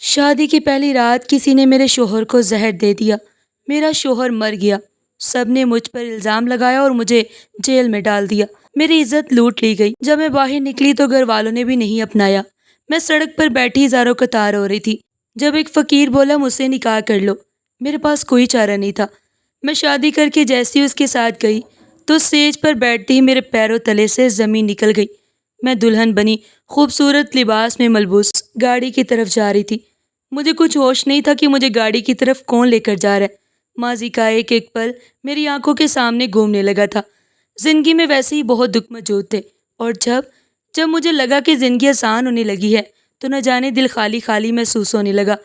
شادی کی پہلی رات کسی نے میرے شوہر کو زہر دے دیا۔ میرا شوہر مر گیا۔ سب نے مجھ پر الزام لگایا اور مجھے جیل میں ڈال دیا۔ میری عزت لوٹ لی گئی۔ جب میں باہر نکلی تو گھر والوں نے بھی نہیں اپنایا۔ میں سڑک پر بیٹھی زاروں قطار ہو رہی تھی جب ایک فقیر بولا مجھ سے نکاح کر لو۔ میرے پاس کوئی چارہ نہیں تھا۔ میں شادی کر کے جیسی اس کے ساتھ گئی تو اسٹیج پر بیٹھتے ہی میرے پیروں تلے سے زمین نکل گئی۔ میں دلہن بنی خوبصورت لباس میں ملبوس گاڑی کی طرف جا رہی تھی۔ مجھے کچھ ہوش نہیں تھا کہ مجھے گاڑی کی طرف کون لے کر جا رہا ہے۔ ماضی کا ایک ایک پل میری آنکھوں کے سامنے گھومنے لگا تھا۔ زندگی میں ویسے ہی بہت دکھ موجود تھے، اور جب مجھے لگا کہ زندگی آسان ہونے لگی ہے تو نہ جانے دل خالی خالی محسوس ہونے لگا۔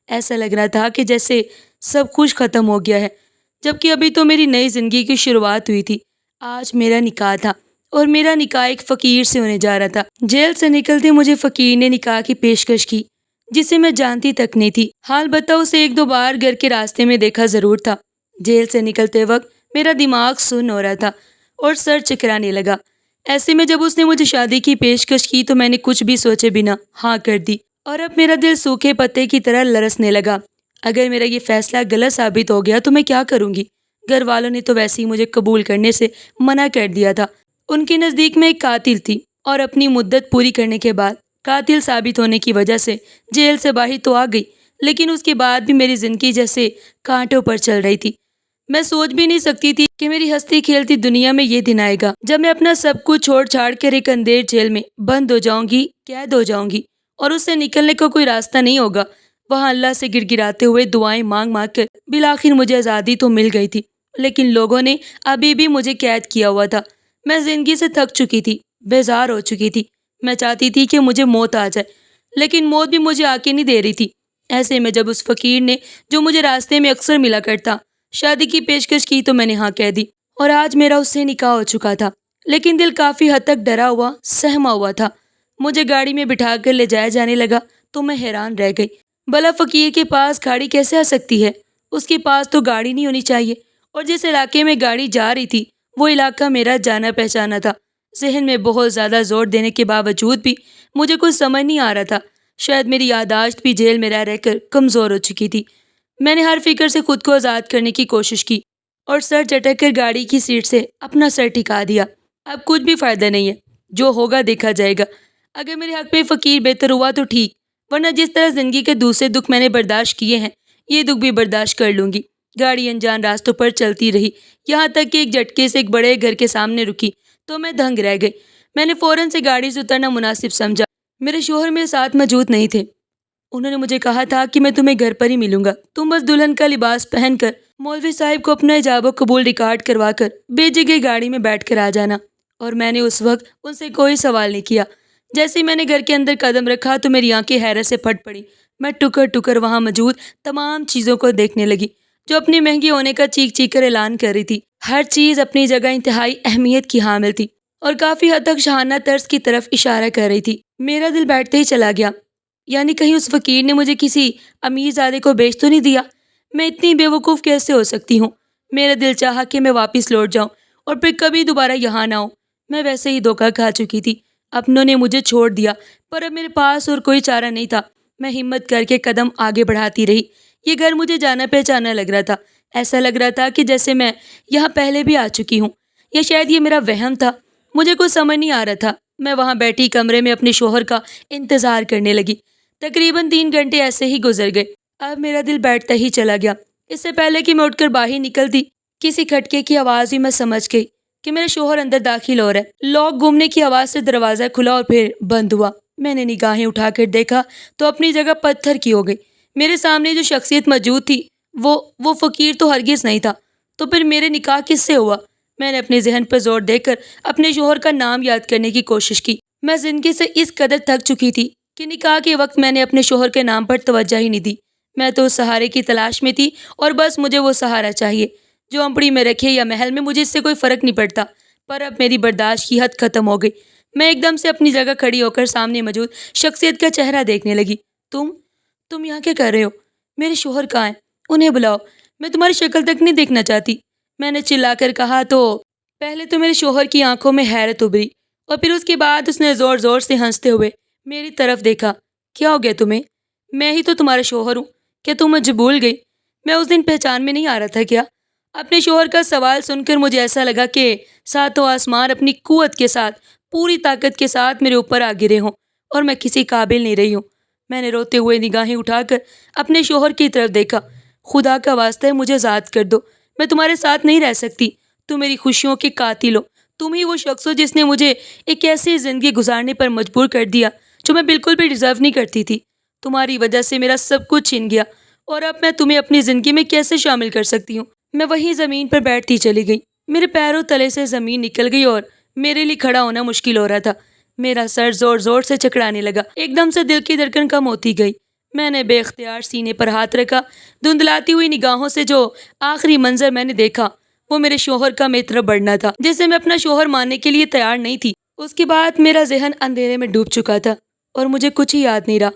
ایسا لگ رہا تھا کہ جیسے سب کچھ ختم ہو گیا ہے، جبکہ ابھی تو میری نئی زندگی کی شروعات ہوئی تھی۔ آج میرا نکاح تھا اور میرا نکاح ایک فقیر سے ہونے جا رہا تھا۔ جیل سے نکلتے مجھے فقیر نے نکاح کی پیشکش کی، جسے میں جانتی تک نہیں تھی۔ حال بتا اسے ایک دو بار گھر کے راستے میں دیکھا ضرور تھا۔ جیل سے نکلتے وقت میرا دماغ سن ہو رہا تھا اور سر چکرانے لگا۔ ایسے میں جب اس نے مجھے شادی کی پیشکش کی تو میں نے کچھ بھی سوچے بنا ہاں کر دی، اور اب میرا دل سوکھے پتے کی طرح لرزنے لگا۔ اگر میرا یہ فیصلہ غلط ثابت ہو گیا تو میں کیا کروں گی؟ گھر والوں نے تو ویسے ہی مجھے قبول کرنے سے منع کر دیا تھا۔ ان کے نزدیک میں ایک قاتل تھی، اور اپنی مدت پوری کرنے کے بعد قاتل ثابت ہونے کی وجہ سے جیل سے باہر تو آ گئی، لیکن اس کے بعد بھی میری زندگی جیسے کانٹوں پر چل رہی تھی۔ میں سوچ بھی نہیں سکتی تھی کہ میری ہستی کھیلتی دنیا میں یہ دن آئے گا جب میں اپنا سب کچھ چھوڑ چھاڑ کر ایک اندھیر جیل میں بند ہو جاؤں گی، قید ہو جاؤں گی، اور اس سے نکلنے کا کوئی راستہ نہیں ہوگا۔ وہاں اللہ سے گڑ گڑاتے ہوئے دعائیں مانگ مانگ کر بالآخر مجھے آزادی تو مل گئی تھی، لیکن لوگوں نے ابھی بھی مجھے قید کیا ہوا تھا۔ میں زندگی سے تھک چکی تھی، بیزار ہو چکی تھی۔ میں چاہتی تھی کہ مجھے موت آ جائے، لیکن موت بھی مجھے آ کے نہیں دے رہی تھی۔ ایسے میں جب اس فقیر نے، جو مجھے راستے میں اکثر ملا کرتا، شادی کی پیشکش کی تو میں نے ہاں کہہ دی، اور آج میرا اس سے نکاح ہو چکا تھا۔ لیکن دل کافی حد تک ڈرا ہوا، سہما ہوا تھا۔ مجھے گاڑی میں بٹھا کر لے جایا جانے لگا تو میں حیران رہ گئی۔ بھلا فقیر کے پاس گاڑی کیسے آ سکتی ہے؟ اس کے پاس تو گاڑی نہیں ہونی چاہیے، اور جس علاقے میں گاڑی جا رہی تھی وہ علاقہ میرا جانا پہچانا تھا۔ ذہن میں بہت زیادہ زور دینے کے باوجود بھی مجھے کچھ سمجھ نہیں آ رہا تھا۔ شاید میری یادداشت بھی جیل میں رہ کر کمزور ہو چکی تھی۔ میں نے ہر فکر سے خود کو آزاد کرنے کی کوشش کی اور سر چٹک کر گاڑی کی سیٹ سے اپنا سر ٹکا دیا۔ اب کچھ بھی فائدہ نہیں ہے، جو ہوگا دیکھا جائے گا۔ اگر میرے حق میں فقیر بہتر ہوا تو ٹھیک، ورنہ جس طرح زندگی کے دوسرے دکھ میں نے برداشت کیے ہیں، یہ دکھ بھی برداشت کر لوں گی۔ گاڑی انجان راستوں پر چلتی رہی، یہاں تک کہ ایک جھٹکے سے ایک بڑے گھر کے سامنے رکی تو میں دنگ رہ گئی۔ میں نے فوراً سے گاڑی سے اترنا مناسب سمجھا۔ میرے شوہر میرے ساتھ موجود نہیں تھے۔ انہوں نے مجھے کہا تھا کہ میں تمہیں گھر پر ہی ملوں گا، تم بس دلہن کا لباس پہن کر مولوی صاحب کو اپنا ایجاب و قبول ریکارڈ کروا کر بھیجی گئی گاڑی میں بیٹھ کر آ جانا۔ اور میں نے اس وقت ان سے کوئی سوال نہیں کیا۔ جیسے ہی میں نے گھر کے اندر قدم رکھا تو میری آنکھیں حیرت سے پھٹ پڑی۔ میں ٹکر ٹکر وہاں موجود تمام چیزوں کو دیکھنے لگی جو اپنی مہنگی ہونے کا چیخ چیخ کر اعلان کر رہی تھی۔ ہر چیز اپنی جگہ انتہائی اہمیت کی حامل تھی اور کافی حد تک شاہانہ طرز کی طرف اشارہ کر رہی تھی۔ میرا دل بیٹھتے ہی چلا گیا، یعنی کہیں اس فقیر نے مجھے کسی امیر زادے کو بیچ تو نہیں دیا؟ میں اتنی بے وقوف کیسے ہو سکتی ہوں؟ میرا دل چاہا کہ میں واپس لوٹ جاؤں اور پھر کبھی دوبارہ یہاں نہ آؤں۔ میں ویسے ہی دھوکہ کھا چکی تھی، اپنوں نے مجھے چھوڑ دیا، پر اب میرے پاس اور کوئی چارہ نہیں تھا۔ میں ہمت کر کے قدم آگے بڑھاتی رہی۔ یہ گھر مجھے جانا پہچانا لگ رہا تھا۔ ایسا لگ رہا تھا کہ جیسے میں یہاں پہلے بھی آ چکی ہوں، یا شاید یہ میرا وہم تھا۔ مجھے کچھ سمجھ نہیں آ رہا تھا۔ میں وہاں بیٹھی کمرے میں اپنے شوہر کا انتظار کرنے لگی۔ تقریباً 3 گھنٹے ایسے ہی گزر گئے۔ اب میرا دل بیٹھتا ہی چلا گیا۔ اس سے پہلے کہ میں اٹھ کر باہر نکلتی، کسی کھٹکے کی آواز بھی میں سمجھ گئی کہ میرا شوہر اندر داخل ہو رہا ہے۔ لاک گھومنے کی آواز سے دروازہ کھلا اور پھر بند ہوا۔ میں نے نگاہیں اٹھا کر دیکھا تو اپنی جگہ پتھر کی ہو گئی۔ میرے سامنے جو شخصیت موجود تھی وہ فقیر تو ہرگز نہیں تھا۔ تو پھر میرے نکاح کس سے ہوا؟ میں نے اپنے ذہن پر زور دے کر اپنے شوہر کا نام یاد کرنے کی کوشش کی۔ میں زندگی سے اس قدر تھک چکی تھی کہ نکاح کے وقت میں نے اپنے شوہر کے نام پر توجہ ہی نہیں دی۔ میں تو اس سہارے کی تلاش میں تھی، اور بس مجھے وہ سہارا چاہیے جو امپڑی میں رکھے یا محل میں، مجھے اس سے کوئی فرق نہیں پڑتا۔ پر اب میری برداشت کی حد ختم ہو گئی۔ میں ایک دم سے اپنی جگہ کھڑی ہو کر سامنے موجود شخصیت کا چہرہ دیکھنے لگی۔ تم یہاں کیا کر رہے ہو؟ میرے شوہر کہاں ہیں؟ انہیں بلاؤ، میں تمہاری شکل تک نہیں دیکھنا چاہتی، میں نے چلا کر کہا۔ تو پہلے تو میرے شوہر کی آنکھوں میں حیرت ابھری، اور پھر اس کے بعد اس نے زور زور سے ہنستے ہوئے میری طرف دیکھا۔ کیا ہو گیا تمہیں؟ میں ہی تو تمہارا شوہر ہوں، کیا تم مجھے بھول گئی؟ میں اس دن پہچان میں نہیں آ رہا تھا کیا؟ اپنے شوہر کا سوال سن کر مجھے ایسا لگا کہ ساتوں آسمان اپنی قوت کے ساتھ، پوری طاقت کے ساتھ میرے اوپر آ گرے ہوں اور میں کسی قابل نہیں رہی ہوں۔ میں نے روتے ہوئے نگاہیں اٹھا کر اپنے شوہر کی طرف دیکھا۔ خدا کا واسطہ ہے مجھے آزاد کر دو، میں تمہارے ساتھ نہیں رہ سکتی، تم میری خوشیوں کے قاتل ہو، تم ہی وہ شخص ہو جس نے مجھے ایک ایسی زندگی گزارنے پر مجبور کر دیا جو میں بالکل بھی ڈیزرو نہیں کرتی تھی۔ تمہاری وجہ سے میرا سب کچھ چھن گیا، اور اب میں تمہیں اپنی زندگی میں کیسے شامل کر سکتی ہوں؟ میں وہیں زمین پر بیٹھتی چلی گئی، میرے پیروں تلے سے زمین نکل گئی اور میرے لیے کھڑا ہونا مشکل ہو رہا تھا۔ میرا سر زور زور سے چکرانے لگا، ایک دم سے دل کی دھڑکن کم ہوتی گئی۔ میں نے بے اختیار سینے پر ہاتھ رکھا، دھندلاتی ہوئی نگاہوں سے جو آخری منظر میں نے دیکھا وہ میرے شوہر کا میری طرف بڑھنا تھا، جسے میں اپنا شوہر ماننے کے لیے تیار نہیں تھی۔ اس کے بعد میرا ذہن اندھیرے میں ڈوب چکا تھا اور مجھے کچھ ہی یاد نہیں رہا۔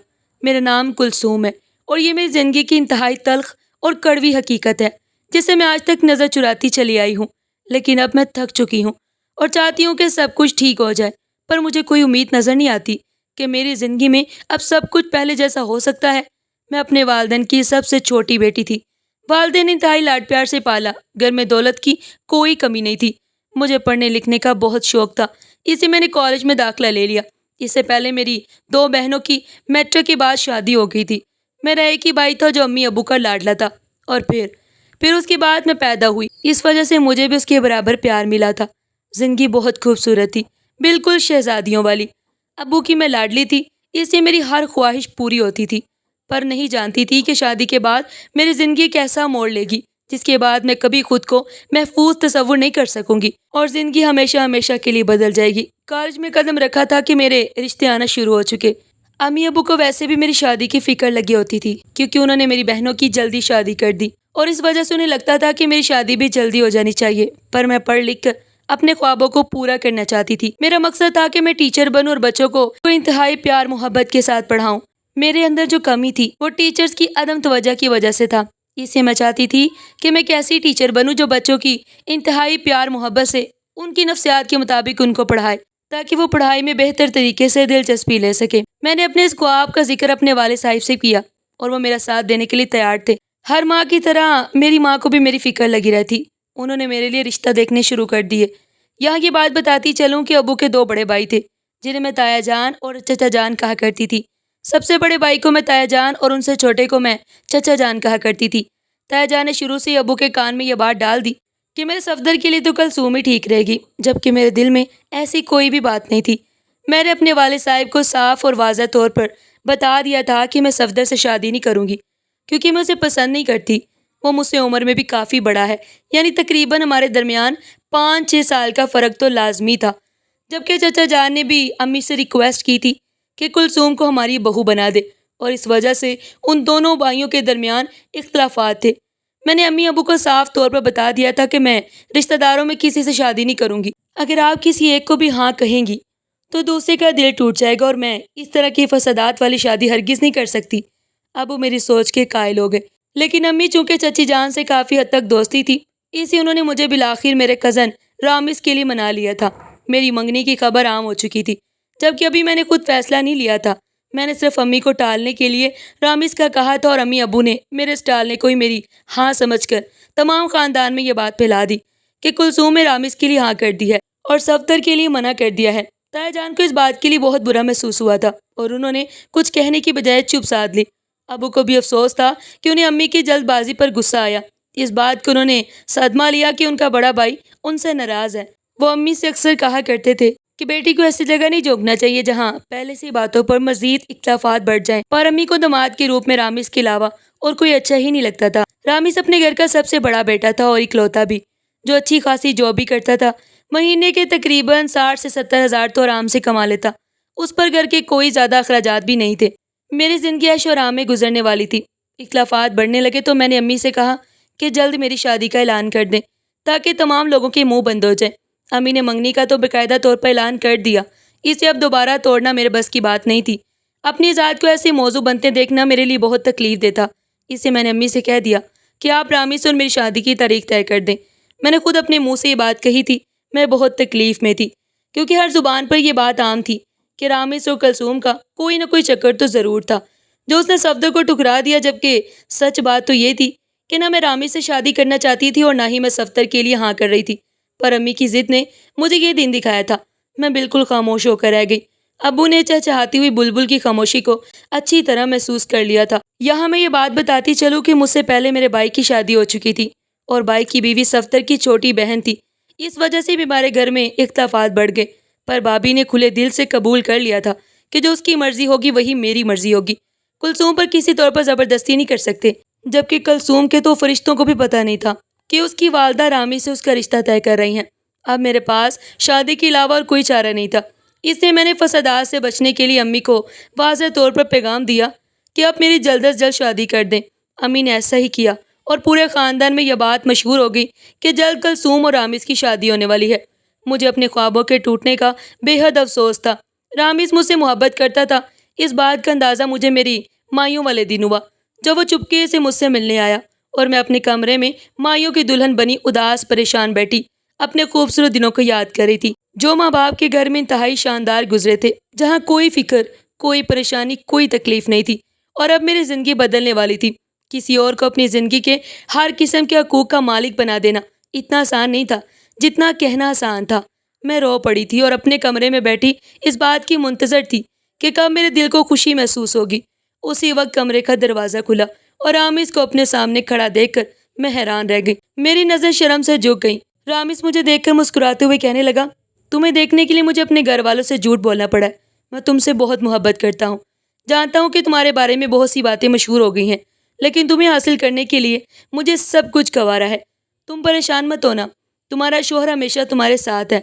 میرا نام کلثوم ہے اور یہ میری زندگی کی انتہائی تلخ اور کڑوی حقیقت ہے جسے میں آج تک نظر چراتی چلی آئی ہوں۔ لیکن اب میں تھک چکی ہوں اور چاہتی ہوں کہ سب کچھ ٹھیک ہو جائے، پر مجھے کوئی امید نظر نہیں آتی کہ میری زندگی میں اب سب کچھ پہلے جیسا ہو سکتا ہے۔ میں اپنے والدین کی سب سے چھوٹی بیٹی تھی۔ والدین نے انتہائی لاڈ پیار سے پالا، گھر میں دولت کی کوئی کمی نہیں تھی۔ مجھے پڑھنے لکھنے کا بہت شوق تھا، اسی میں نے کالج میں داخلہ لے لیا۔ اس سے پہلے میری 2 بہنوں کی میٹرک کے بعد شادی ہو گئی تھی۔ میرا ایک ہی بھائی تھا جو امی ابو کا لاڈلا تھا، اور پھر اس کے بعد میں پیدا ہوئی، اس وجہ سے مجھے بھی اس کے برابر پیار ملا تھا۔ زندگی بہت خوبصورت تھی، بالکل شہزادیوں والی۔ ابو کی میں لاڈلی تھی، اس سے میری ہر خواہش پوری ہوتی تھی، پر نہیں جانتی تھی کہ شادی کے بعد میری زندگی ایک ایسا موڑ لے گی جس کے بعد میں کبھی خود کو محفوظ تصور نہیں کر سکوں گی، اور زندگی ہمیشہ ہمیشہ کے لیے بدل جائے گی۔ کالج میں قدم رکھا تھا کہ میرے رشتے آنا شروع ہو چکے۔ امی ابو کو ویسے بھی میری شادی کی فکر لگی ہوتی تھی، کیونکہ انہوں نے میری بہنوں کی جلدی شادی کر دی، اور اس وجہ سے انہیں لگتا تھا کہ میری شادی بھی جلدی ہو جانی چاہیے۔ پر میں پڑھ لکھ کر اپنے خوابوں کو پورا کرنا چاہتی تھی۔ میرا مقصد تھا کہ میں ٹیچر بنوں اور بچوں کو انتہائی پیار محبت کے ساتھ پڑھاؤں۔ میرے اندر جو کمی تھی وہ ٹیچرز کی عدم توجہ کی وجہ سے تھا۔ اس سے میں چاہتی تھی کہ میں ایک ایسی ٹیچر بنوں جو بچوں کی انتہائی پیار محبت سے ان کی نفسیات کے مطابق ان کو پڑھائے، تاکہ وہ پڑھائی میں بہتر طریقے سے دلچسپی لے سکے۔ میں نے اپنے اس خواب کا ذکر اپنے والد صاحب سے کیا اور وہ میرا ساتھ دینے کے لیے تیار تھے۔ ہر ماں کی طرح میری ماں کو بھی میری فکر لگی رہتی، انہوں نے میرے لیے رشتہ دیکھنے شروع کر دیے۔ یہاں یہ بات بتاتی چلوں کہ ابو کے 2 بڑے بھائی تھے جنہیں میں تایا جان اور چچا جان کہا کرتی تھی۔ سب سے بڑے بھائی کو میں تایا جان اور ان سے چھوٹے کو میں چچا جان کہا کرتی تھی۔ تایا جان نے شروع سے ابو کے کان میں یہ بات ڈال دی کہ میرے صفدر کے لیے تو کلثوم ہی ٹھیک رہے گی، جبکہ میرے دل میں ایسی کوئی بھی بات نہیں تھی۔ میں نے اپنے والد صاحب کو صاف اور واضح طور پر بتا دیا تھا کہ میں صفدر سے شادی نہیں کروں گی، کیونکہ میں اسے پسند نہیں کرتی۔ وہ مجھ سے عمر میں بھی کافی بڑا ہے، یعنی تقریباً ہمارے درمیان 5-6 سال کا فرق تو لازمی تھا۔ جبکہ چچا جان نے بھی امی سے ریکویسٹ کی تھی کہ کلثوم کو ہماری بہو بنا دے، اور اس وجہ سے ان دونوں بھائیوں کے درمیان اختلافات تھے۔ میں نے امی ابو کو صاف طور پر بتا دیا تھا کہ میں رشتہ داروں میں کسی سے شادی نہیں کروں گی۔ اگر آپ کسی ایک کو بھی ہاں کہیں گی تو دوسرے کا دل ٹوٹ جائے گا، اور میں اس طرح کی فسادات والی شادی ہرگز نہیں کر سکتی۔ ابو میری سوچ کے قائل ہو گئے، لیکن امی چونکہ چچی جان سے کافی حد تک دوستی تھی، اسی انہوں نے مجھے بالآخر میرے کزن رامز کے لیے منا لیا تھا۔ میری منگنی کی خبر عام ہو چکی تھی، جبکہ ابھی میں نے خود فیصلہ نہیں لیا تھا۔ میں نے صرف امی کو ٹالنے کے لیے رامز کا کہا تھا، اور امی ابو نے میرے اس ٹالنے کو ہی میری ہاں سمجھ کر تمام خاندان میں یہ بات پھیلا دی کہ کلثوم نے رامز کے لیے ہاں کر دی ہے اور صفدر کے لیے منع کر دیا ہے۔ تایا جان کو اس بات کے لیے بہت برا محسوس ہوا تھا، اور انہوں نے کچھ کہنے کی بجائے چپ سادھ لی۔ ابو کو بھی افسوس تھا کہ انہیں امی کی جلد بازی پر غصہ آیا۔ اس بات کو انہوں نے صدمہ لیا کہ ان کا بڑا بھائی ان سے ناراض ہے۔ وہ امی سے اکثر کہا کرتے تھے کہ بیٹی کو ایسی جگہ نہیں جھونکنا چاہیے جہاں پہلے سے باتوں پر مزید اختلافات بڑھ جائیں، پر امی کو داماد کے روپ میں رامز کے علاوہ اور کوئی اچھا ہی نہیں لگتا تھا۔ رامز اپنے گھر کا سب سے بڑا بیٹا تھا اور اکلوتا بھی، جو اچھی خاصی جاب بھی کرتا تھا۔ مہینے کے تقریباً 60 سے 70 ہزار تو آرام سے کما لیتا۔ اس پر گھر کے کوئی زیادہ اخراجات بھی نہیں تھے۔ میری زندگی عیش و آرام میں گزرنے والی تھی۔ اختلافات بڑھنے لگے تو میں نے امی سے کہا کہ جلد میری شادی کا اعلان کر دیں تاکہ تمام لوگوں کے منہ بند ہو جائے۔ امی نے منگنی کا تو باقاعدہ طور پر اعلان کر دیا، اسے اب دوبارہ توڑنا میرے بس کی بات نہیں تھی۔ اپنی ذات کو ایسے موضوع بنتے دیکھنا میرے لیے بہت تکلیف دہ تھا۔ اس سے میں نے امی سے کہہ دیا کہ آپ رامز سے اور میری شادی کی تاریخ طے کر دیں۔ میں نے خود اپنے منہ سے یہ بات کہی تھی۔ میں بہت تکلیف میں تھی، کیونکہ ہر زبان پر یہ بات عام تھی کہ رامز اور کلثوم کا کوئی نہ کوئی چکر تو ضرور تھا۔ جو اس نے صفدر کو ٹھکرا دیا، جبکہ سچ بات تو یہ تھی کہ نہ میں رامی سے شادی کرنا چاہتی تھی اور نہ ہی میں صفدر کے لیے ہاں کر رہی تھی۔ پر امی کی ضد نے مجھے یہ دن دکھایا تھا۔ میں بالکل خاموش ہو کر رہ گئی۔ ابو نے چہچہاتی ہوئی بلبل کی خاموشی کو اچھی طرح محسوس کر لیا تھا۔ یہاں میں یہ بات بتاتی چلوں کہ مجھ سے پہلے میرے بھائی کی شادی ہو چکی تھی اور بھائی کی بیوی صفدر کی چھوٹی بہن تھی۔ اس وجہ سے بھی ہمارے گھر میں اختلافات بڑھ گئے، پر بھابھی نے کھلے دل سے قبول کر لیا تھا کہ جو اس کی مرضی ہوگی وہی میری مرضی ہوگی۔ کلثوم پر کسی طور پر زبردستی نہیں کر سکتے، جبکہ کلثوم کے تو فرشتوں کو بھی پتہ نہیں تھا کہ اس کی والدہ رامی سے اس کا رشتہ طے کر رہی ہیں۔ اب میرے پاس شادی کے علاوہ اور کوئی چارہ نہیں تھا، اس لیے میں نے فسادات سے بچنے کے لیے امی کو واضح طور پر پیغام دیا کہ اب میری جلد از جلد شادی کر دیں۔ امی نے ایسا ہی کیا اور پورے خاندان میں یہ بات مشہور ہو گئی کہ جلد کلثوم اور رامز کی شادی ہونے والی ہے۔ مجھے اپنے خوابوں کے ٹوٹنے کا بے حد افسوس تھا۔ رامز مجھ سے محبت کرتا تھا، اس بات کا اندازہ مجھے میری مائیوں والے دن ہوا جب وہ چپکے سے مجھ سے ملنے آیا اور میں اپنے کمرے میں مائیوں کی دلہن بنی اداس پریشان بیٹھی اپنے خوبصورت دنوں کو یاد کر رہی تھی جو ماں باپ کے گھر میں انتہائی شاندار گزرے تھے، جہاں کوئی فکر، کوئی پریشانی، کوئی تکلیف نہیں تھی۔ اور اب میری زندگی بدلنے والی تھی۔ کسی اور کو اپنی زندگی کے ہر قسم کے حقوق کا مالک بنا دینا اتنا آسان نہیں تھا جتنا کہنا آسان تھا۔ میں رو پڑی تھی اور اپنے کمرے میں بیٹھی اس بات کی منتظر تھی کہ کب میرے دل کو خوشی محسوس ہوگی۔ اسی وقت کمرے کا دروازہ کھلا اور رامز کو اپنے سامنے کھڑا دیکھ کر میں حیران رہ گئی۔ میری نظر شرم سے جھک گئی۔ رامز مجھے دیکھ کر مسکراتے ہوئے کہنے لگا، تمہیں دیکھنے کے لیے مجھے اپنے گھر والوں سے جھوٹ بولنا پڑا ہے۔ میں تم سے بہت محبت کرتا ہوں، جانتا ہوں کہ تمہارے بارے میں بہت سی باتیں مشہور ہو گئی ہیں، لیکن تمہیں حاصل کرنے کے لیے مجھے سب کچھ گوارا ہے۔ تم پریشان مت ہونا، تمہارا شوہر ہمیشہ تمہارے ساتھ ہے۔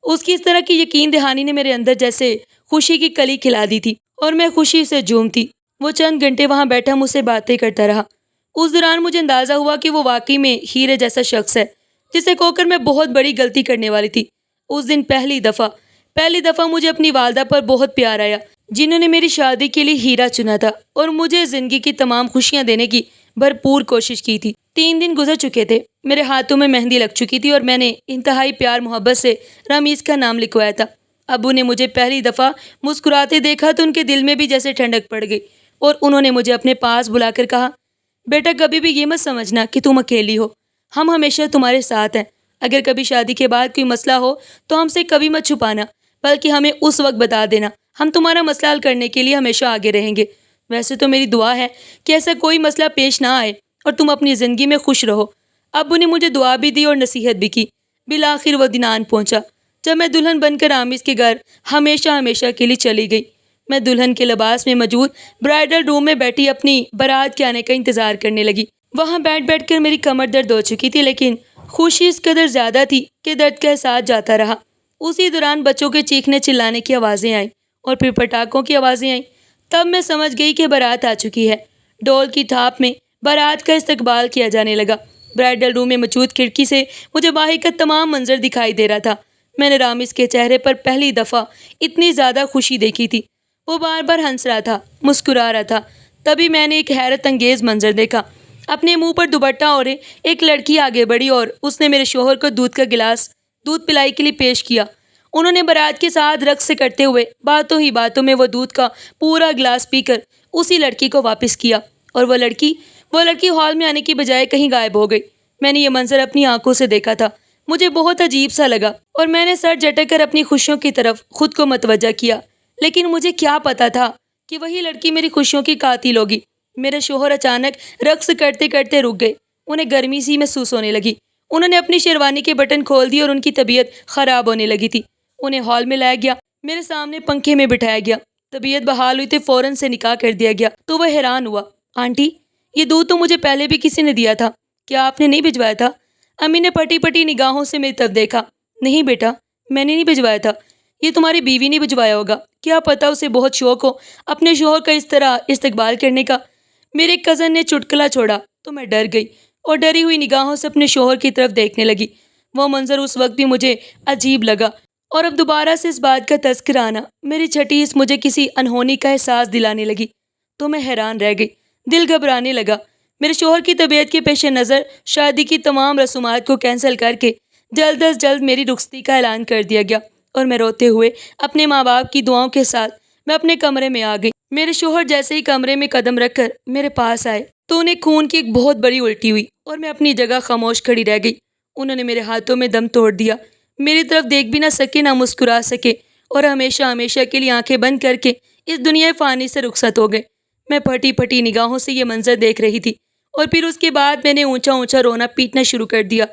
اس کی اس طرح کی یقین دہانی نے میرے اندر جیسے خوشی کی کلی کھلا دی تھی اور میں خوشی سے جھومتی۔ وہ چند گھنٹے وہاں بیٹھا مجھ سے باتیں کرتا رہا۔ اس دوران مجھے اندازہ ہوا کہ وہ واقعی میں ہیرے جیسا شخص ہے جسے کھو کر میں بہت بڑی غلطی کرنے والی تھی۔ اس دن پہلی دفعہ مجھے اپنی والدہ پر بہت پیار آیا، جنہوں نے میری شادی کے لیے ہیرا چنا تھا اور مجھے زندگی کی تمام خوشیاں دینے کی بھرپور کوشش کی تھی۔ 3 دن گزر چکے تھے، میرے ہاتھوں میں مہندی لگ چکی تھی اور میں نے انتہائی پیار محبت سے رمیز کا نام لکھوایا تھا۔ ابو نے مجھے پہلی دفعہ مسکراتے دیکھا تو ان کے دل میں بھی جیسے ٹھنڈک پڑ گئی اور انہوں نے مجھے اپنے پاس بلا کر کہا، بیٹا کبھی بھی یہ مت سمجھنا کہ تم اکیلی ہو، ہم ہمیشہ تمہارے ساتھ ہیں۔ اگر کبھی شادی کے بعد کوئی مسئلہ ہو تو ہم سے کبھی مت چھپانا، بلکہ ہمیں اس وقت بتا دینا، ہم تمہارا مسئلہ حل کرنے کے لیے ہمیشہ آگے رہیں گے۔ ویسے تو میری دعا ہے کہ ایسا کوئی مسئلہ پیش نہ آئے اور تم اپنی زندگی میں خوش رہو۔ ابو نے مجھے دعا بھی دی اور نصیحت بھی کی۔ بالآخر وہ دن آن پہنچا جب میں دلہن بن کر رامز کے گھر ہمیشہ کے لیے چلی گئی۔ میں دلہن کے لباس میں موجود برائڈل روم میں بیٹھی اپنی بارات کے آنے کا انتظار کرنے لگی۔ وہاں بیٹھ کر میری کمر درد ہو چکی تھی، لیکن خوشی اس قدر زیادہ تھی کہ درد کا احساس جاتا رہا۔ اسی دوران بچوں کے چیخنے چلانے کی آوازیں آئیں اور پھر پٹاخوں کی آوازیں آئیں۔ تب میں سمجھ گئی کہ بارات آ چکی ہے۔ ڈول کی تھاپ میں بارات کا استقبال کیا جانے لگا۔ برائڈل روم میں موجود کھڑکی سے مجھے باہر کا تمام منظر دکھائی دے رہا تھا۔ میں نے رامز کے چہرے پر پہلی دفعہ اتنی زیادہ خوشی دیکھی تھی۔ وہ بار بار ہنس رہا تھا، مسکرا رہا تھا۔ تبھی میں نے ایک حیرت انگیز منظر دیکھا۔ اپنے منہ پر دوپٹہ اوڑھے ایک لڑکی آگے بڑھی اور اس نے میرے شوہر کو دودھ کا گلاس دودھ پلائی کے لیے پیش کیا۔ انہوں نے بارات کے ساتھ رقص سے کرتے ہوئے باتوں ہی باتوں میں وہ دودھ کا پورا گلاس پی کر اسی لڑکی کو واپس کیا اور وہ لڑکی ہال میں آنے کی بجائے کہیں غائب ہو گئی۔ میں نے یہ منظر اپنی آنکھوں سے دیکھا تھا، مجھے بہت عجیب سا لگا اور میں نے سر جھٹک کر اپنی خوشیوں کی طرف خود کو متوجہ کیا، لیکن مجھے کیا پتا تھا کہ وہی لڑکی میری خوشیوں کی قاتل ہوگی۔ میرے شوہر اچانک رقص کرتے کرتے رک گئے، انہیں گرمی سی محسوس ہونے لگی۔ انہوں نے اپنی شیروانی کے بٹن کھول دیے اور ان کی طبیعت خراب ہونے لگی تھی۔ انہیں ہال میں لایا گیا، میرے سامنے پنکھے میں بٹھایا گیا۔ طبیعت بحال ہوئی تو فوراً سے نکاح کر دیا گیا تو وہ حیران ہوا، آنٹی یہ دودھ تو مجھے پہلے بھی کسی نے دیا تھا، کیا آپ نے نہیں بھجوایا تھا؟ امی نے پٹی پٹی نگاہوں سے میری طرف دیکھا۔ نہیں بیٹا، میں نے نہیں بھجوایا تھا، یہ تمہاری بیوی نے بھجوایا ہوگا، کیا پتا اسے بہت شوق ہو اپنے شوہر کا اس طرح استقبال کرنے کا۔ میرے کزن نے چٹکلا چھوڑا تو میں ڈر گئی اور ڈری ہوئی نگاہوں سے اپنے شوہر کی طرف دیکھنے لگی۔ وہ منظر اس وقت بھی مجھے عجیب لگا اور اب دوبارہ سے اس بات کا تذکرہ آنا میری چھٹی اس مجھے کسی انہونی کا احساس دلانے لگی تو میں حیران رہ گئی، دل گھبرانے لگا۔ میرے شوہر کی طبیعت کے پیش نظر شادی کی تمام رسومات کو کینسل کر کے جلد از جلد میری رخصتی کا اعلان کر دیا گیا اور میں روتے ہوئے اپنے ماں باپ کی دعاؤں کے ساتھ میں اپنے کمرے میں آ گئی۔ میرے شوہر جیسے ہی کمرے میں قدم رکھ کر میرے پاس آئے تو انہیں خون کی ایک بہت بڑی الٹی ہوئی اور میں اپنی جگہ خاموش کھڑی رہ گئی۔ انہوں نے میرے ہاتھوں میں دم توڑ دیا، میری طرف دیکھ بھی نہ سکے، نہ مسکرا سکے، اور ہمیشہ ہمیشہ کے لیے آنکھیں بند کر کے اس دنیا فانی سے رخصت ہو گئے۔ میں پھٹی پھٹی نگاہوں سے یہ منظر دیکھ رہی تھی، اور پھر اس کے بعد میں نے اونچا اونچا رونا پیٹنا شروع کر دیا۔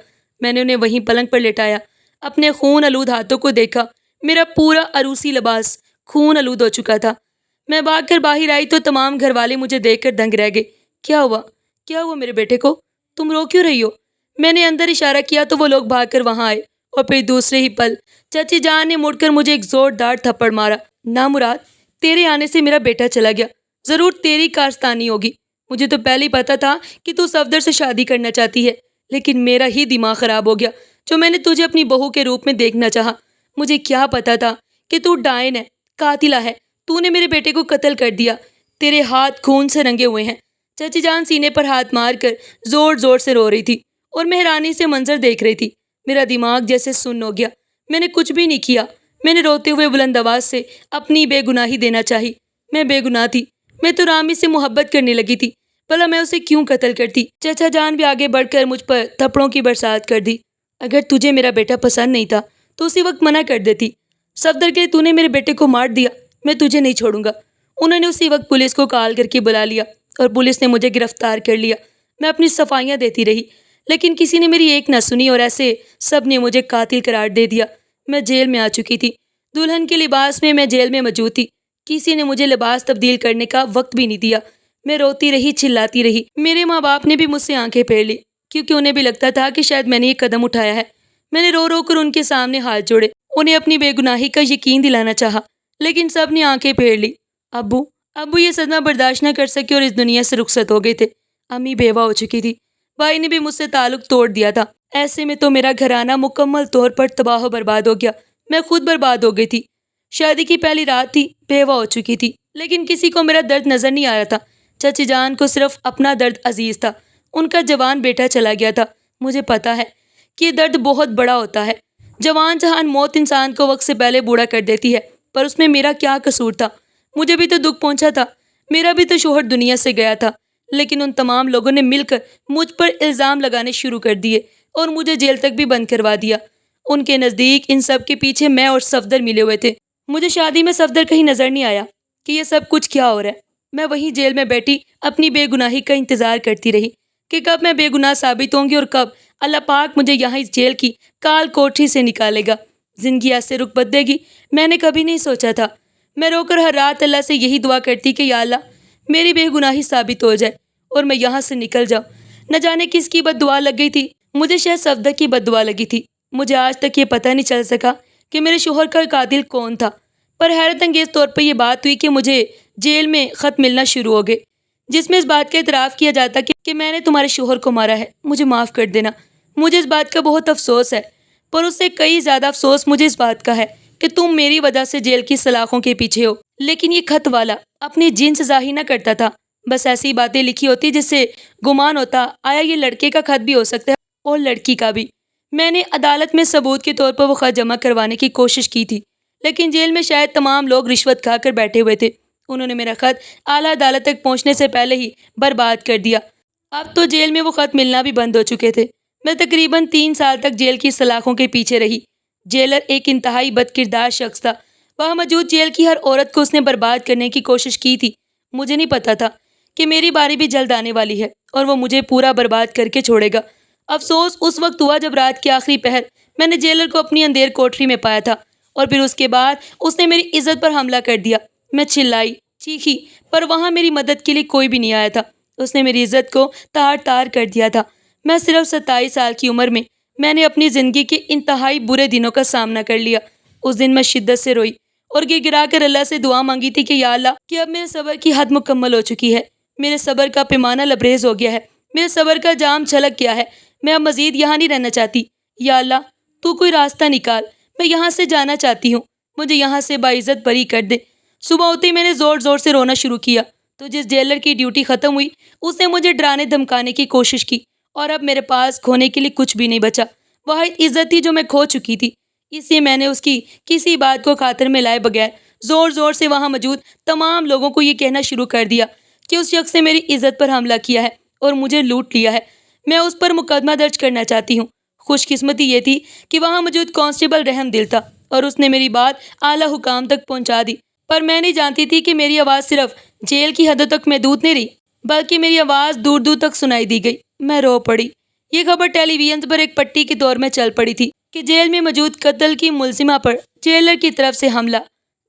میں نے انہیں وہیں پلنگ پر لٹایا، اپنے خون آلود ہاتھوں کو دیکھا۔ میرا پورا عروسی لباس خون آلود ہو چکا تھا۔ میں بھاگ کر باہر آئی تو تمام گھر والے مجھے دیکھ کر دنگ رہ گئے۔ کیا ہوا؟ کیا ہوا میرے بیٹے کو؟ تم رو کیوں رہی ہو؟ میں نے اندر اشارہ کیا تو وہ لوگ بھاگ کر وہاں آئے، اور پھر دوسرے ہی پل چچی جان نے مڑ کر مجھے ایک زوردار تھپڑ مارا۔ نامراد، تیرے آنے سے میرا بیٹا چلا گیا، ضرور تیری کارستانی ہوگی۔ مجھے تو پہلے ہی پتا تھا کہ تو صفدر سے شادی کرنا چاہتی ہے، لیکن میرا ہی دماغ خراب ہو گیا جو میں نے تجھے اپنی بہو کے روپ میں دیکھنا چاہا۔ مجھے کیا پتا تھا کہ تو ڈائن ہے، قاتلہ ہے، تو نے میرے بیٹے کو قتل کر دیا۔ تیرے ہاتھ خون سے رنگے ہوئے ہیں۔ چچی جان سینے پر ہاتھ مار کر زور زور سے رو رہی تھی اور میں حیرانی سے منظر دیکھ رہی تھی۔ میرا دماغ جیسے سن ہو گیا۔ میں نے کچھ بھی نہیں کیا۔ میں نے روتے ہوئے بلند آواز سے اپنی بے گناہی دینا چاہی۔ میں بے گناہ تھی، میں تو رامی سے محبت کرنے لگی تھی، بھلا میں اسے کیوں قتل کرتی؟ چچا جان بھی آگے بڑھ کر مجھ پر تھپڑوں کی برسات کر دی۔ اگر تجھے میرا بیٹا پسند نہیں تھا تو اسی وقت منع کر دیتی۔ صفدر کے تو نے میرے بیٹے کو مار دیا، میں تجھے نہیں چھوڑوں گا۔ انہوں نے اسی وقت پولیس کو کال کر کے بلا لیا اور پولیس نے مجھے گرفتار کر لیا۔ میں اپنی صفائیاں دیتی رہی، لیکن کسی نے میری ایک نہ سنی اور ایسے سب نے مجھے قاتل قرار دے دیا۔ میں جیل میں آ چکی تھی، دلہن کے لباس میں میں جیل میں موجود تھی۔ کسی نے مجھے لباس تبدیل کرنے کا وقت بھی نہیں دیا۔ میں روتی رہی، چلاتی رہی۔ میرے ماں باپ نے بھی مجھ سے آنکھیں پھیر لی، کیونکہ انہیں بھی لگتا تھا کہ شاید میں نے یہ قدم اٹھایا ہے۔ میں نے رو رو کر ان کے سامنے ہاتھ جوڑے، انہیں اپنی بے گناہی کا یقین دلانا چاہا، لیکن سب نے آنکھیں پھیر لی۔ ابو یہ صدمہ برداشت نہ کر سکے اور اس دنیا سے رخصت ہو گئے تھے۔ امی بیوہ ہو چکی تھی، بھائی نے بھی مجھ سے تعلق توڑ دیا تھا۔ ایسے میں تو میرا گھرانہ مکمل طور پر تباہ و برباد ہو گیا۔ میں خود برباد ہو گئی تھی۔ شادی کی پہلی رات تھی، بیوہ ہو چکی تھی، لیکن کسی کو میرا درد نظر نہیں آ رہا تھا۔ چچی جان کو صرف اپنا درد عزیز تھا، ان کا جوان بیٹا چلا گیا تھا۔ مجھے پتا ہے کہ یہ درد بہت بڑا ہوتا ہے۔ جوان جہان موت انسان کو وقت سے پہلے بوڑھا کر دیتی ہے، پر اس میں میرا کیا قصور تھا؟ مجھے بھی تو دکھ پہنچا تھا، میرا بھی تو شوہر دنیا سے گیا تھا، لیکن ان تمام لوگوں نے مل کر مجھ پر الزام لگانے شروع کر دیے اور مجھے جیل تک بھی بند کروا دیا۔ ان کے نزدیک ان سب کے پیچھے میں اور صفدر ملے ہوئے تھے۔ مجھے شادی میں صفدر کہیں نظر نہیں آیا کہ یہ سب کچھ کیا ہو رہا ہے۔ میں وہیں جیل میں بیٹھی اپنی بے گناہی کا انتظار کرتی رہی کہ کب میں بے گناہ ثابت ہوں گی اور کب اللہ پاک مجھے یہاں اس جیل کی کال کوٹھی سے نکالے گا، زندگی ایسے رخ بدلے گی میں نے کبھی نہیں سوچا تھا۔ میں رو کر ہر رات اللہ سے یہی دعا کرتی کہ یا اللہ میری بے گناہی ثابت ہو جائے اور میں یہاں سے نکل جاؤں۔ نہ جانے کس کی بد دعا لگ گئی تھی، مجھے شاید صفدر کی بد دعا لگی تھی۔ مجھے آج تک یہ پتہ نہیں چل سکا کہ میرے شوہر کا قاتل کون تھا، پر حیرت انگیز طور پر یہ بات ہوئی کہ مجھے جیل میں خط ملنا شروع ہو گئے، جس میں اس بات کا اعتراف کیا جاتا کہ میں نے تمہارے شوہر کو مارا ہے، مجھے معاف کر دینا۔ مجھے اس بات کا بہت افسوس ہے، پر اس سے کئی زیادہ افسوس مجھے اس بات کا ہے کہ تم میری وجہ سے جیل کی سلاخوں کے پیچھے ہو۔ لیکن یہ خط والا اپنی جنس ظاہر نہ کرتا تھا، بس ایسی باتیں لکھی ہوتی جس سے گمان ہوتا آیا یہ لڑکے کا خط بھی ہو سکتا ہے اور لڑکی کا بھی۔ میں نے عدالت میں ثبوت کے طور پر وہ خط جمع کروانے کی کوشش کی تھی، لیکن جیل میں شاید تمام لوگ رشوت کھا کر بیٹھے ہوئے تھے۔ انہوں نے میرا خط اعلیٰ عدالت تک پہنچنے سے پہلے ہی برباد کر دیا۔ اب تو جیل میں وہ خط ملنا بھی بند ہو چکے تھے۔ میں تقریباً 3 سال تک جیل کی سلاخوں کے پیچھے رہی۔ جیلر ایک انتہائی بد کردار شخص تھا۔ وہاں موجود جیل کی ہر عورت کو اس نے برباد کرنے کی کوشش کی تھی۔ مجھے نہیں پتا تھا کہ میری باری بھی جلد آنے والی ہے اور وہ مجھے پورا برباد کر کے چھوڑے گا۔ افسوس اس وقت ہوا جب رات کے آخری پہر میں نے جیلر کو اپنی اندھیر کوٹری میں پایا تھا، اور پھر اس کے بعد اس نے میری عزت پر حملہ کر دیا۔ میں چلائی، چیخی، پر وہاں میری مدد کے لیے کوئی بھی نہیں آیا تھا۔ اس نے میری عزت کو تار تار کر دیا تھا۔ میں صرف 27 سال کی عمر میں نے اپنی زندگی کے انتہائی برے دنوں کا سامنا کر لیا۔ اس دن میں شدت سے روئی اور گر گرا کر اللہ سے دعا مانگی تھی کہ یا اللہ کہ اب میرے صبر کی حد مکمل ہو چکی ہے، میرے صبر کا پیمانہ لبریز ہو گیا ہے، میرے صبر کا جام چھلک گیا ہے، میں اب مزید یہاں نہیں رہنا چاہتی۔ یا اللہ تو کوئی راستہ نکال، میں یہاں سے جانا چاہتی ہوں، مجھے یہاں سے باعزت بری کر دے۔ صبح ہوتے ہی میں نے زور زور سے رونا شروع کیا تو جس جیلر کی ڈیوٹی ختم ہوئی اس نے مجھے ڈرانے دھمکانے کی کوشش کی، اور اب میرے پاس کھونے کے لیے کچھ بھی نہیں بچا۔ واحد عزت تھی جو میں کھو چکی تھی، اس لیے میں نے اس کی کسی بات کو خاطر میں لائے بغیر زور زور سے وہاں موجود تمام لوگوں کو یہ کہنا شروع کر دیا کہ اس شخص نے میری عزت پر حملہ کیا ہے اور مجھے لوٹ لیا ہے، میں اس پر مقدمہ درج کرنا چاہتی ہوں۔ خوش قسمتی یہ تھی کہ وہاں موجود کانسٹیبل رحم دل تھا اور اس نے میری بات اعلیٰ حکام تک پہنچا دی، پر میں نہیں جانتی تھی کہ میری آواز صرف جیل کی حدوں تک محدود نہیں رہی، بلکہ میری آواز دور دور تک سنائی دی گئی۔ میں رو پڑی۔ یہ خبر ٹیلی ویژن پر ایک پٹی کے طور میں چل پڑی تھی کہ جیل میں موجود قتل کی ملزمہ پر جیلر کی طرف سے حملہ۔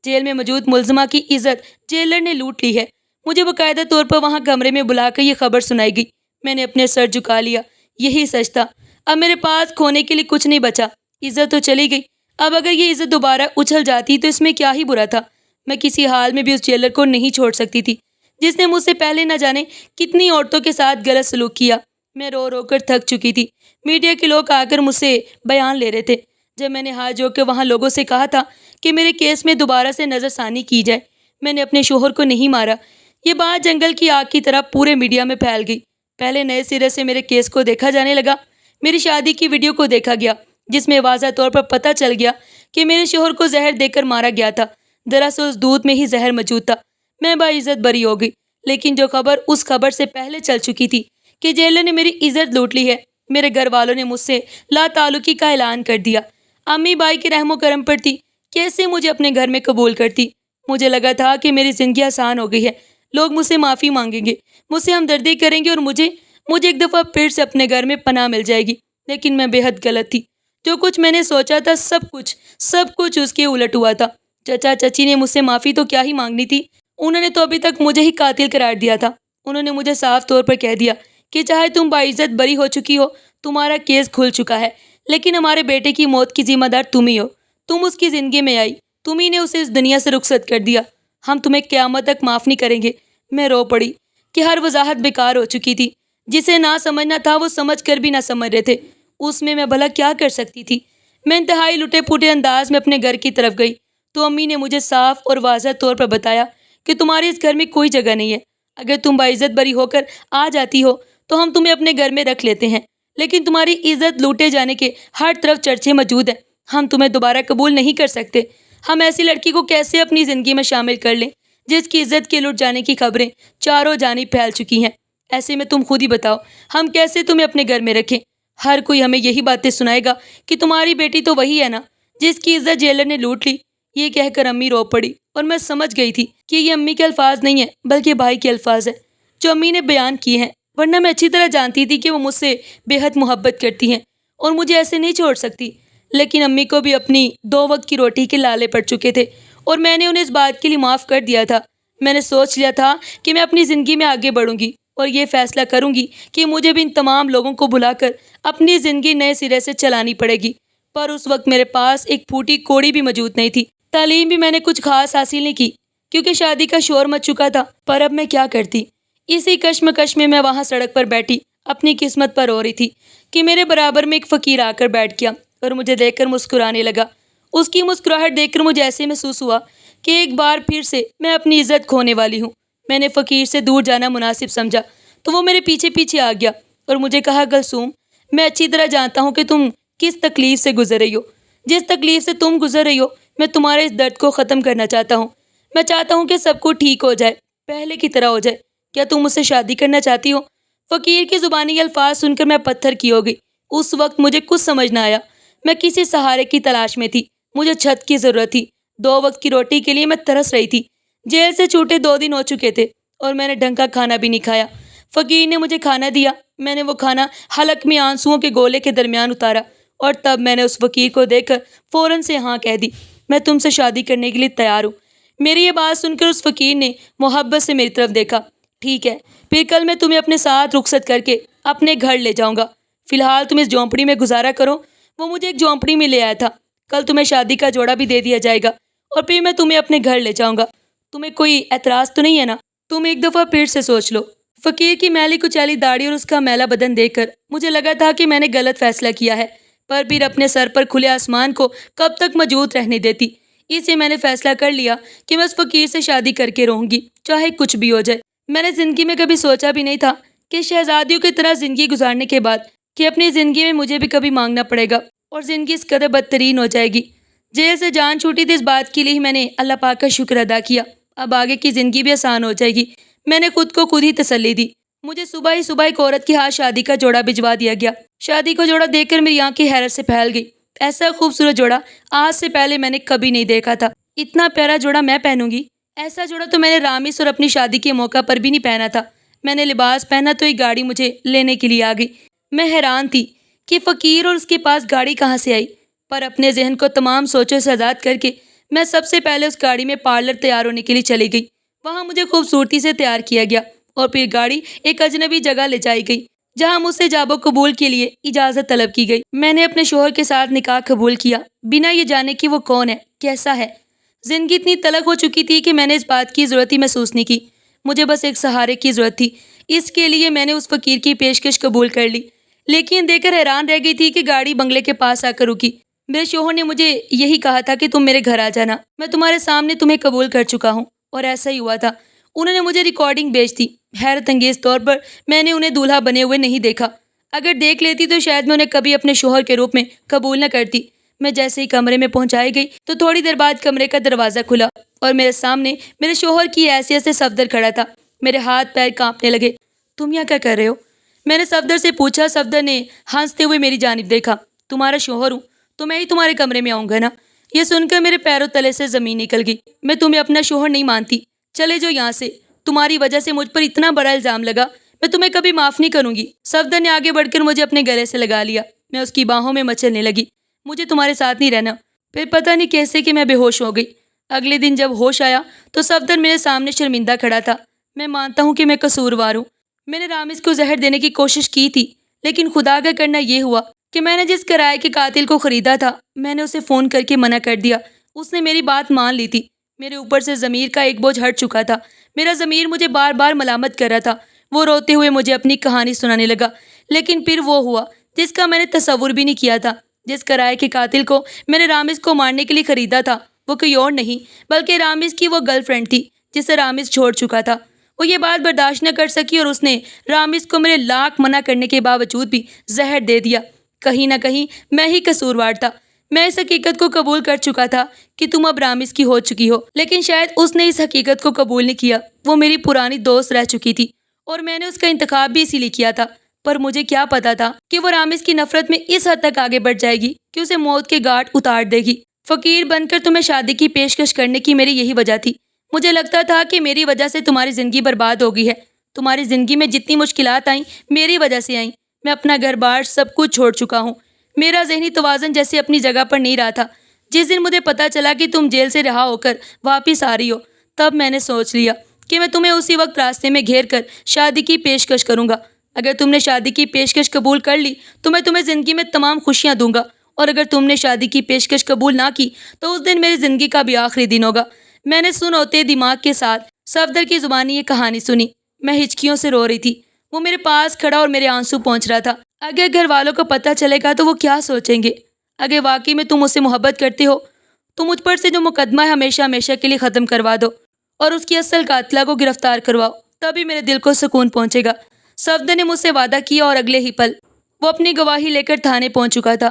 جیل میں موجود ملزمہ کی عزت جیلر نے لوٹ لی ہے۔ مجھے باقاعدہ طور پر وہاں کمرے میں بلا کر یہ خبر سنائی گئی۔ میں نے اپنے سر جھکا لیا۔ یہی سچ تھا۔ اب میرے پاس کھونے کے لیے کچھ نہیں بچا۔ عزت تو چلی گئی، اب اگر یہ عزت دوبارہ اچھل جاتی تو اس میں کیا ہی برا تھا۔ میں کسی حال میں بھی اس جیلر کو نہیں چھوڑ سکتی تھی جس نے مجھ سے پہلے نہ جانے کتنی عورتوں کے ساتھ غلط سلوک کیا۔ میں رو رو کر تھک چکی تھی۔ میڈیا کے لوگ آ کر مجھ سے بیان لے رہے تھے۔ جب میں نے ہاتھ جوڑ کے وہاں لوگوں سے کہا تھا کہ میرے کیس میں دوبارہ سے نظر ثانی کی جائے، میں نے اپنے شوہر کو نہیں مارا، یہ بات جنگل کی آگ کی طرح پورے میڈیا میں پھیل گئی۔ پہلے نئے سرے سے میرے کیس کو دیکھا جانے لگا۔ میری شادی کی ویڈیو کو دیکھا گیا جس میں واضح طور پر پتہ چل گیا کہ میرے شوہر کو زہر دے کر مارا گیا تھا۔ دراصل اس دودھ میں ہی زہر موجود تھا۔ میں باعزت بری ہو گئی، لیکن جو خبر اس خبر سے پہلے چل چکی تھی کہ جیلر نے میری عزت لوٹ لی ہے، میرے گھر والوں نے مجھ سے لا تعلقی کا اعلان کر دیا۔ امی بائی کے رحم و کرم پر تھی، کیسے مجھے اپنے گھر میں قبول کرتی۔ مجھے لگا تھا کہ میری زندگی آسان ہو گئی ہے، لوگ مجھ سے معافی مانگیں گے، مجھ سے ہمدردی کریں گے اور مجھے ایک دفعہ پھر سے اپنے گھر میں پناہ مل جائے گی۔ لیکن میں بے حد غلط تھی۔ جو کچھ میں نے سوچا تھا سب کچھ اس کے الٹ ہوا تھا۔ چچا چچی نے مجھ سے معافی تو کیا ہی مانگنی تھی، انہوں نے تو ابھی تک مجھے ہی قاتل قرار دیا تھا۔ انہوں نے مجھے صاف طور پر کہہ دیا کہ چاہے تم باعزت بری ہو چکی ہو، تمہارا کیس کھل چکا ہے، لیکن ہمارے بیٹے کی موت کی ذمہ دار تم ہی ہو۔ تم اس کی زندگی میں آئی، تم ہی نے اسے اس دنیا سے رخصت کر دیا، ہم تمہیں قیامت تک معاف نہیں کریں گے۔ میں رو پڑی کہ ہر وضاحت بیکار ہو چکی تھی۔ جسے نہ سمجھنا تھا وہ سمجھ کر بھی نہ سمجھ رہے تھے، اس میں بھلا کیا کر سکتی تھی۔ میں انتہائی لٹے پھوٹے انداز میں اپنے گھر کی طرف گئی تو امی نے مجھے صاف اور واضح طور پر بتایا کہ تمہارے اس گھر میں کوئی جگہ نہیں ہے۔ اگر تم باعزت بری ہو کر آ جاتی ہو تو ہم تمہیں اپنے گھر میں رکھ لیتے ہیں، لیکن تمہاری عزت لوٹے جانے کے ہر طرف چرچے موجود ہیں، ہم تمہیں دوبارہ قبول نہیں کر سکتے۔ ہم ایسی لڑکی کو کیسے اپنی زندگی میں شامل کر لیں جس کی عزت کے لٹ جانے کی خبریں چاروں جانب پھیل چکی ہیں؟ ایسے میں تم خود ہی بتاؤ ہم کیسے تمہیں اپنے گھر میں رکھیں؟ ہر کوئی ہمیں یہی باتیں سنائے گا کہ تمہاری بیٹی تو وہی ہے نا جس کی عزت جیلر نے لوٹ لی۔ یہ کہہ کر امی رو پڑی اور میں سمجھ گئی تھی کہ یہ امی کے الفاظ نہیں ہیں بلکہ بھائی کے الفاظ ہیں جو امی نے بیان کیے ہیں، ورنہ میں اچھی طرح جانتی تھی کہ وہ مجھ سے بے حد محبت کرتی ہیں اور مجھے ایسے نہیں چھوڑ سکتی۔ لیکن امی کو بھی اپنی 2 وقت کی روٹی کے لالے پڑ چکے تھے اور میں نے انہیں اس بات کے لیے معاف کر دیا تھا۔ میں نے سوچ لیا تھا کہ میں اپنی زندگی میں آگے بڑھوں گی اور یہ فیصلہ کروں گی کہ مجھے بھی ان تمام لوگوں کو بھلا کر اپنی زندگی نئے سرے سے چلانی پڑے گی۔ پر اس وقت میرے پاس ایک پھوٹی کوڑی بھی موجود نہیں تھی۔ تعلیم بھی میں نے کچھ خاص حاصل نہیں کی کیونکہ شادی کا شور مچ چکا تھا۔ پر اب میں کیا کرتی؟ اسی کشمکش میں وہاں سڑک پر بیٹھی اپنی قسمت پر رو رہی تھی کہ میرے برابر میں ایک فقیر آ کر بیٹھ گیا اور مجھے دیکھ کر مسکرانے لگا۔ اس کی مسکراہٹ دیکھ کر مجھے ایسے محسوس ہوا کہ ایک بار پھر سے میں اپنی عزت کھونے والی ہوں۔ میں نے فقیر سے دور جانا مناسب سمجھا تو وہ میرے پیچھے پیچھے آ گیا اور مجھے کہا، کلثوم میں اچھی طرح جانتا ہوں کہ تم کس تکلیف سے گزر رہی ہو۔ جس تکلیف سے تم گزر رہی ہو میں تمہارے اس درد کو ختم کرنا چاہتا ہوں۔ میں چاہتا ہوں کہ سب کچھ ٹھیک ہو جائے، پہلے کی طرح ہو جائے۔ کیا تم مجھ سے شادی کرنا چاہتی ہو؟ فقیر کے زبانی الفاظ سن کر میں پتھر کی ہو گئی۔ اس وقت مجھے کچھ سمجھ نہ آیا۔ میں کسی سہارے کی تلاش میں تھی، مجھے چھت کی ضرورت تھی، 2 وقت کی روٹی کے لیے میں ترس رہی تھی۔ جیل سے چھوٹے 2 دن ہو چکے تھے اور میں نے ڈھنگ کا کھانا بھی نہیں کھایا۔ فقیر نے مجھے کھانا دیا، میں نے وہ کھانا حلق میں آنسوؤں کے گولے کے درمیان اتارا اور تب میں نے اس فقیر کو دیکھ کر فوراً سے ہاں کہہ دی، میں تم سے شادی کرنے کے لیے تیار ہوں۔ میری یہ بات سن کر اس فقیر نے محبت سے میری طرف دیکھا۔ ٹھیک ہے، پھر کل میں تمہیں اپنے ساتھ رخصت کر کے اپنے گھر لے جاؤں گا، فی الحال تم اس جھونپڑی میں گزارا کرو۔ وہ مجھے ایک جھونپڑی میں لے آیا تھا۔ کل تمہیں شادی کا جوڑا بھی دے دیا جائے گا اور پھر میں تمہیں اپنے گھر لے جاؤں گا۔ تمہیں کوئی اعتراض تو نہیں ہے نا؟ تم ایک دفعہ پھر سے سوچ لو۔ فقیر کی میلی کچیلی داڑھی اور اس کا میلا بدن دیکھ کر مجھے لگا تھا کہ میں نے غلط فیصلہ کیا ہے، پر پھر اپنے سر پر کھلے آسمان کو کب تک موجود رہنے دیتی؟ اس لیے میں نے فیصلہ کر لیا کہ میں اس فقیر سے شادی کر کے رہوں گی، چاہے کچھ بھی ہو جائے۔ میں نے زندگی میں کبھی سوچا بھی نہیں تھا کہ شہزادیوں کی طرح زندگی گزارنے کے بعد کہ اپنی زندگی میں مجھے بھی کبھی مانگنا پڑے گا اور زندگی اس قدر بدترین ہو جائے گی۔ جیل سے جان چھوٹی تھی، اس بات کے لیے میں نے اللہ پاک کا شکر ادا کیا۔ اب آگے کی زندگی بھی آسان ہو جائے گی، میں نے خود کو خود ہی تسلی دی۔ مجھے صبح ایک عورت کے ہاتھ شادی کا جوڑا بھجوا دیا گیا۔ شادی کا جوڑا دیکھ کر میری آنکھیں حیرت سے پھیل گئی۔ ایسا خوبصورت جوڑا آج سے پہلے میں نے کبھی نہیں دیکھا تھا۔ اتنا پیارا جوڑا میں پہنوں گی؟ ایسا جوڑا تو میں نے رامس اور اپنی شادی کے موقع پر بھی نہیں پہنا تھا۔ میں نے لباس پہنا تو ایک گاڑی مجھے لینے کے لیے آ گئی۔ میں حیران تھی کہ فقیر اور اس کے پاس گاڑی کہاں سے آئی، پر اپنے ذہن کو تمام سوچوں سے آزاد کر کے میں سب سے پہلے اس گاڑی میں پارلر تیار ہونے کے لیے چلی گئی۔ وہاں مجھے خوبصورتی سے تیار کیا گیا اور پھر گاڑی ایک اجنبی جگہ لے جائی گئی جہاں مجھ سے جاب و قبول کے لیے اجازت طلب کی گئی۔ میں نے اپنے شوہر کے ساتھ نکاح قبول کیا، بنا یہ جانے کہ وہ کون ہے، کیسا ہے۔ زندگی اتنی تلخ ہو چکی تھی کہ میں نے اس بات کی ضرورت ہی محسوس نہیں کی۔ مجھے بس ایک سہارے کی ضرورت تھی، اس کے لیے میں نے اس فقیر کی پیشکش قبول کر لی، لیکن دیکھ کر حیران رہ گئی تھی کہ گاڑی بنگلے کے پاس آ کر رکی۔ میرے شوہر نے مجھے یہی کہا تھا کہ تم میرے گھر آ جانا، میں تمہارے سامنے تمہیں قبول کر چکا ہوں، اور ایسا ہی ہوا تھا۔ انہوں نے مجھے ریکارڈنگ بھیج دی۔ حیرت انگیز طور پر میں نے انہیں دولہا بنے ہوئے نہیں دیکھا۔ اگر دیکھ لیتی تو شاید میں انہیں کبھی اپنے شوہر کے روپ میں قبول نہ کرتی۔ میں جیسے ہی کمرے میں پہنچائی گئی تو تھوڑی دیر بعد کمرے کا دروازہ کھلا اور میرے سامنے میرے شوہر کی حیثیت سے صفدر کھڑا تھا۔ میرے ہاتھ پیر کانپنے لگے۔ تم یہاں کیا کر رہے ہو؟ میں نے صفدر سے پوچھا۔ صفدر نے ہنستے ہوئے میری جانب دیکھا۔ تمہارا شوہر ہوں تو میں ہی تمہارے کمرے میں آؤں گا نا؟ یہ سن کر میرے پیروں تلے سے زمین نکل گئی۔ میں تمہیں اپنا شوہر نہیں مانتی، چلے جاؤ یہاں سے۔ تمہاری وجہ سے مجھ پر اتنا بڑا الزام لگا، میں تمہیں کبھی معاف نہیں کروں گی۔ صفدر نے آگے بڑھ کر مجھے اپنے گلے سے لگا لیا۔ میں اس کی باہوں میں مچلنے لگی۔ مجھے تمہارے ساتھ نہیں رہنا۔ پھر پتہ نہیں کیسے کہ میں بے ہوش ہو گئی۔ اگلے دن جب ہوش آیا تو صفدر میرے سامنے شرمندہ کھڑا تھا۔ میں مانتا ہوں کہ میں قصوروار ہوں۔ میں نے رامس کو زہر دینے کی کوشش کی تھی، لیکن خدا کا کرنا یہ ہوا کہ میں نے جس کرائے کے قاتل کو خریدا تھا میں نے اسے فون کر کے منع کر دیا۔ اس نے میری بات مان لی تھی۔ میرے اوپر سے ضمیر کا ایک بوجھ ہٹ چکا تھا۔ میرا ضمیر مجھے بار بار ملامت کر رہا تھا۔ وہ روتے ہوئے مجھے اپنی کہانی سنانے لگا، لیکن پھر وہ ہوا جس کا میں نے تصور بھی نہیں کیا تھا۔ جس کرائے کے قاتل کو میں نے رامس کو مارنے کے لیے خریدا تھا وہ کوئی اور نہیں بلکہ رامس کی وہ گرل فرینڈ تھی جسے رامس چھوڑ چکا تھا۔ وہ یہ بات برداشت نہ کر سکی اور اس نے رامس کو میرے لاکھ منع کرنے کے باوجود بھی زہر دے دیا۔ کہیں نہ کہیں میں ہی قصوروار تھا۔ میں اس حقیقت کو قبول کر چکا تھا کہ تم اب رامس کی ہو چکی ہو، لیکن شاید اس نے اس حقیقت کو قبول نہیں کیا۔ وہ میری پرانی دوست رہ چکی تھی اور میں نے اس کا انتخاب بھی اسی لیے کیا تھا، پر مجھے کیا پتا تھا کہ وہ رامس کی نفرت میں اس حد تک آگے بڑھ جائے گی کہ اسے موت کے گھاٹ اتار دے گی۔ فقیر بن کر تمہیں شادی کی پیشکش کرنے کی میری یہی وجہ تھی۔ مجھے لگتا تھا کہ میری وجہ سے تمہاری زندگی برباد ہو گئی ہے۔ تمہاری زندگی میں جتنی مشکلات آئیں میری وجہ سے آئیں۔ میں اپنا گھر بار سب کچھ چھوڑ چکا ہوں۔ میرا ذہنی توازن جیسے اپنی جگہ پر نہیں رہا تھا۔ جس دن مجھے پتا چلا کہ تم جیل سے رہا ہو کر واپس آ رہی ہو، تب میں نے سوچ لیا کہ میں تمہیں اسی وقت راستے میں گھیر کر شادی کی پیشکش کروں گا۔ اگر تم نے شادی کی پیشکش قبول کر لی تو میں تمہیں زندگی میں تمام خوشیاں دوں گا، اور اگر تم نے شادی کی پیشکش قبول نہ کی تو اس دن میری زندگی کا بھی آخری دن ہوگا۔ میں نے سن ہوتے دماغ کے ساتھ صفدر کی زبانی یہ کہانی سنی۔ میں ہچکیوں سے رو رہی تھی۔ وہ میرے پاس کھڑا اور میرے آنسو پہنچ رہا تھا۔ اگر گھر والوں کو پتہ چلے گا تو وہ کیا سوچیں گے؟ اگر واقعی میں تم مجھ سے محبت کرتے ہو تو مجھ پر سے جو مقدمہ ہے ہمیشہ ہمیشہ کے لیے ختم کروا دو اور اس کی اصل قاتلہ کو گرفتار کرواؤ، تبھی میرے دل کو سکون پہنچے گا۔ صفدر نے مجھ سے وعدہ کیا اور اگلے ہی پل وہ اپنی گواہی لے کر تھانے پہنچ چکا تھا۔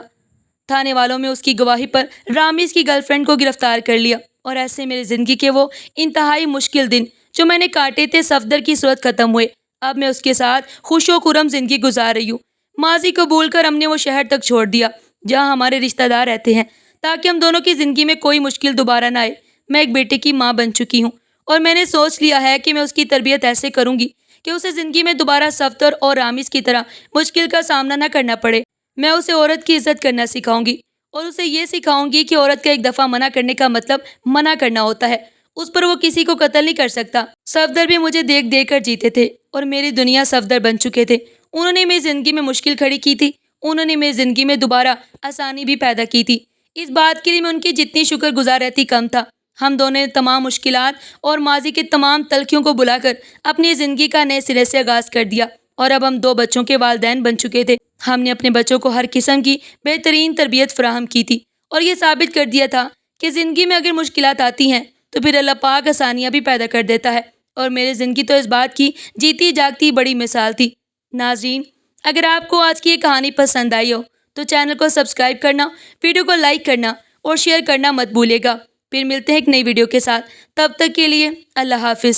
تھانے والوں میں اس کی گواہی پر رامس کی گرل فرینڈ کو گرفتار کر لیا، اور ایسے میری زندگی کے وہ انتہائی مشکل دن جو میں نے کاٹے تھے صفدر کی صورت ختم ہوئے۔ اب میں اس کے ساتھ خوش و خرم زندگی گزار رہی ہوں۔ ماضی کو بھول کر ہم نے وہ شہر تک چھوڑ دیا جہاں ہمارے رشتہ دار رہتے ہیں تاکہ ہم دونوں کی زندگی میں کوئی مشکل دوبارہ نہ آئے۔ میں ایک بیٹے کی ماں بن چکی ہوں اور میں نے سوچ لیا ہے کہ میں اس کی تربیت ایسے کروں گی کہ اسے زندگی میں دوبارہ صفدر اور رامس کی طرح مشکل کا سامنا نہ کرنا پڑے۔ میں اسے عورت کی عزت کرنا سکھاؤں گی اور اسے یہ سکھاؤں گی کہ عورت کا ایک دفعہ منع کرنے کا مطلب منع کرنا ہوتا ہے، اس پر وہ کسی کو قتل نہیں کر سکتا۔ صفدر بھی مجھے دیکھ دیکھ کر جیتے تھے اور میری دنیا صفدر بن چکے تھے۔ انہوں نے میری زندگی میں مشکل کھڑی کی تھی، انہوں نے میری زندگی میں دوبارہ آسانی بھی پیدا کی تھی۔ اس بات کے لیے میں ان کی جتنی شکر گزار رہتی کم تھا۔ ہم دونوں نے تمام مشکلات اور ماضی کے تمام تلخیوں کو بلا کر اپنی زندگی کا نئے سرے سے آغاز کر دیا، اور اب ہم 2 بچوں کے والدین بن چکے تھے۔ ہم نے اپنے بچوں کو ہر قسم کی بہترین تربیت فراہم کی تھی اور یہ ثابت کر دیا تھا کہ زندگی میں اگر مشکلات آتی ہیں تو پھر اللہ پاک آسانیاں بھی پیدا کر دیتا ہے، اور میری زندگی تو اس بات کی جیتی جاگتی بڑی مثال تھی۔ ناظرین، اگر آپ کو آج کی یہ کہانی پسند آئی ہو تو چینل کو سبسکرائب کرنا، ویڈیو کو لائک کرنا اور شیئر کرنا مت بھولے گا۔ پھر ملتے ہیں ایک نئی ویڈیو کے ساتھ، تب تک کے لیے اللہ حافظ۔